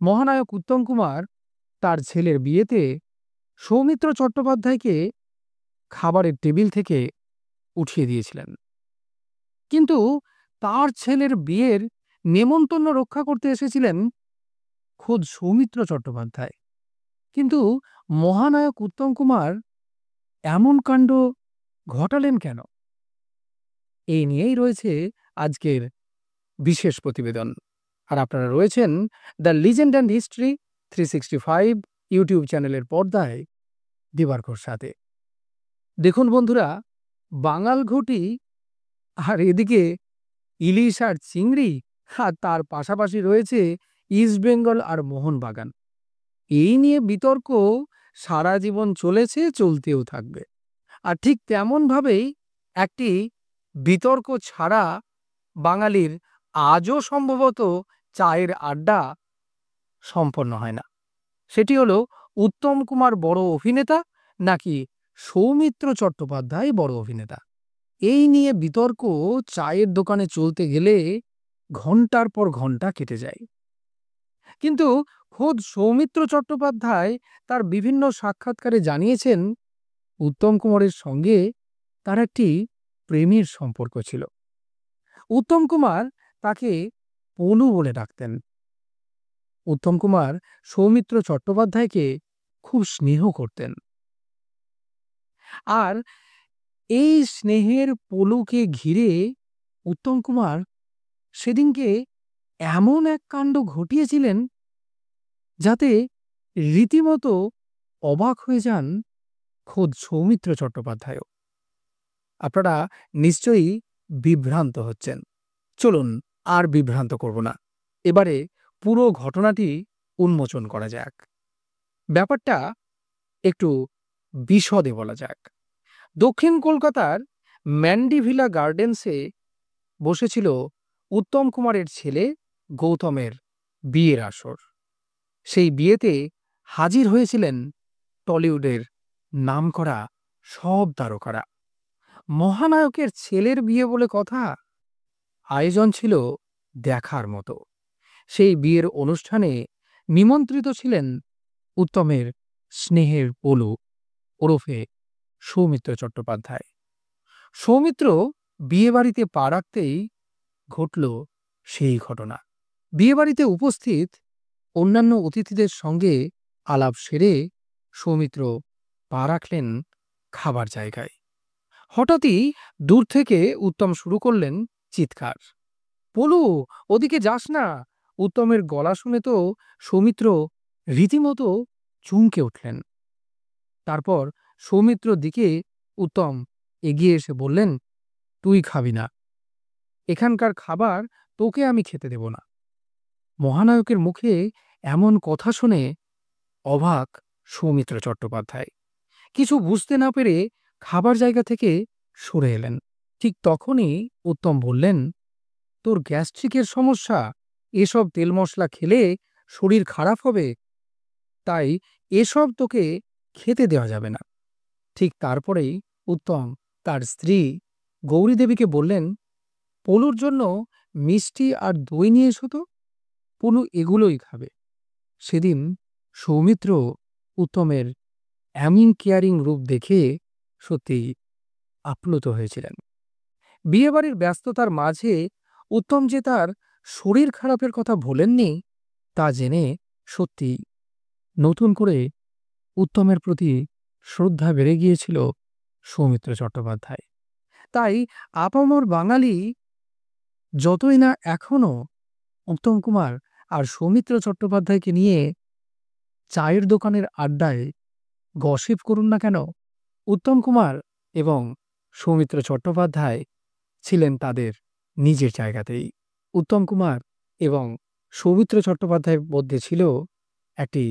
মহানায়ক উত্তম কুমার তার ছেলের বিয়েতে সৌমিত্র চট্টোপাধ্যায়কে খাবারের টেবিল থেকে উঠিয়ে দিয়েছিলেন, কিন্তু তার ছেলের বিয়ের নেমন্তন্ন রক্ষা করতে এসেছিলেন খোদ সৌমিত্র চট্টোপাধ্যায়। কিন্তু মহানায়ক উত্তম কুমার এমন কাণ্ড ঘটালেন কেন? এই নিয়েই রয়েছে আজকের বিশেষ প্রতিবেদন। আর আপনারা রয়েছেন the legend and history 365 YouTube চ্যানেলের পর্দায় দিবাকর সাথে। দেখুন বন্ধুরা, বাঙাল ঘটি আর এদিকে ইলিশ আর চিংড়ি, আর তার পাশাপাশি রয়েছে ইস্টবেঙ্গল আর মোহনবাগান। এই নিয়ে বিতর্ক সারা জীবন চলেছে, চলতেও থাকবে। আর ঠিক তেমনভাবেই একটি বিতর্ক ছাড়া বাঙালির আজও সম্ভবত চায়ের আড্ডা সম্পন্ন হয় না। সেটি হলো উত্তম কুমার বড় অভিনেতা নাকি সৌমিত্র চট্টোপাধ্যায় বড় অভিনেতা। এই নিয়ে বিতর্ক চায়ের দোকানে চলতে গেলে ঘন্টার পর ঘন্টা কেটে যায়। কিন্তু খোদ সৌমিত্র চট্টোপাধ্যায় তার বিভিন্ন সাক্ষাৎকারে জানিয়েছেন উত্তম কুমারের সঙ্গে তার একটি প্রেমের সম্পর্ক ছিল। উত্তম কুমার তাকে পলু বলে ডাকতেন। উত্তম কুমার সৌমিত্র চট্টোপাধ্যায়কে খুব স্নেহ করতেন। আর এই স্নেহের পলুকে ঘিরে উত্তম কুমার সেদিনকে এমন এক কাণ্ড ঘটিয়েছিলেন যাতে রীতিমতো অবাক হয়ে যান খোদ সৌমিত্র চট্টোপাধ্যায়ও। আপনারা নিশ্চয়ই বিভ্রান্ত হচ্ছেন। চলুন আর বিভ্রান্ত করব না, এবারে পুরো ঘটনাটি উন্মোচন করা যাক। ব্যাপারটা একটু বিশদে বলা যাক। দক্ষিণ কলকাতার ম্যান্ডিভিলা গার্ডেন্সে বসেছিল উত্তম কুমারের ছেলে গৌতমের বিয়ের আসর। সেই বিয়েতে হাজির হয়েছিলেন টলিউডের নামকরা সব তারকারা। মহানায়কের ছেলের বিয়ে বলে কথা, আয়োজন ছিল দেখার মতো। সেই বিয়ের অনুষ্ঠানে নিমন্ত্রিত ছিলেন উত্তমের স্নেহের পলু ওরফে সৌমিত্র চট্টোপাধ্যায়। সৌমিত্র বিয়েবাড়িতে পা রাখতেই ঘটল সেই ঘটনা। বিয়েবাড়িতে উপস্থিত অন্যান্য অতিথিদের সঙ্গে আলাপ সেরে সৌমিত্র পা রাখলেন খাবার জায়গায়। হঠাৎই দূর থেকে উত্তম শুরু করলেন চিৎকার, পলু ওদিকে যাস না। উত্তমের গলা শুনে তো সৌমিত্র রীতিমতো চমকে উঠলেন। তারপর সৌমিত্রর দিকে উত্তম এগিয়ে এসে বললেন, তুই খাবি না, এখানকার খাবার তোকে আমি খেতে দেব না। মহানায়কের মুখে এমন কথা শুনে অবাক সৌমিত্র চট্টোপাধ্যায়। কিছু বুঝতে না পেরে খাবার জায়গা থেকে সরে এলেন। ঠিক তখনই উত্তম বললেন, তোর গ্যাস্ট্রিকের সমস্যা, এসব তেল মশলা খেলে শরীর খারাপ হবে, তাই এসব তোকে খেতে দেওয়া যাবে না। ঠিক তারপরেই উত্তম তার স্ত্রী গৌরী দেবীকে বললেন, পলুর জন্য মিষ্টি আর দই নিয়ে এসো তো, পলু এগুলোই খাবে। সেদিন সৌমিত্র উত্তমের এমন কেয়ারিং রূপ দেখে সত্যিই আপ্লুত হয়েছিলেন। বিয়েবাড়ির ব্যস্ততার মাঝে উত্তম যে তার শরীর খারাপের কথা ভোলেননি তা জেনে সত্যি নতুন করে উত্তমের প্রতি শ্রদ্ধা বেড়ে গিয়েছিল সৌমিত্র চট্টোপাধ্যায়। তাই আপামর বাঙালি যতই না এখনো উত্তম কুমার আর সৌমিত্র চট্টোপাধ্যায়কে নিয়ে চায়ের দোকানের আড্ডায় গসিপ করুন না কেন, উত্তম কুমার এবং সৌমিত্র চট্টোপাধ্যায় ছিলেন তাদের নিজের জায়গাতেই। উত্তম কুমার এবং সৌমিত্র চট্টোপাধ্যায়ের মধ্যে ছিল একটি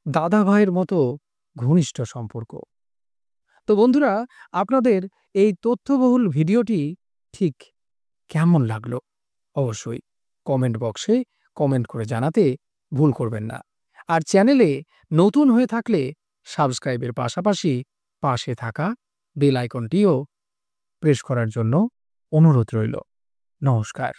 দাদা ভাইয়ের মতো ঘনিষ্ঠ সম্পর্ক। তো বন্ধুরা, আপনাদের এই তথ্যবহুল ভিডিওটি ঠিক কেমন লাগলো অবশ্যই কমেন্ট বক্সে কমেন্ট করে জানাতে ভুল করবেন না। আর চ্যানেলে নতুন হয়ে থাকলে সাবস্ক্রাইবের পাশাপাশি পাশে থাকা বেল আইকনটিও প্রেস করার জন্য অনুরোধ রইল। নমস্কার।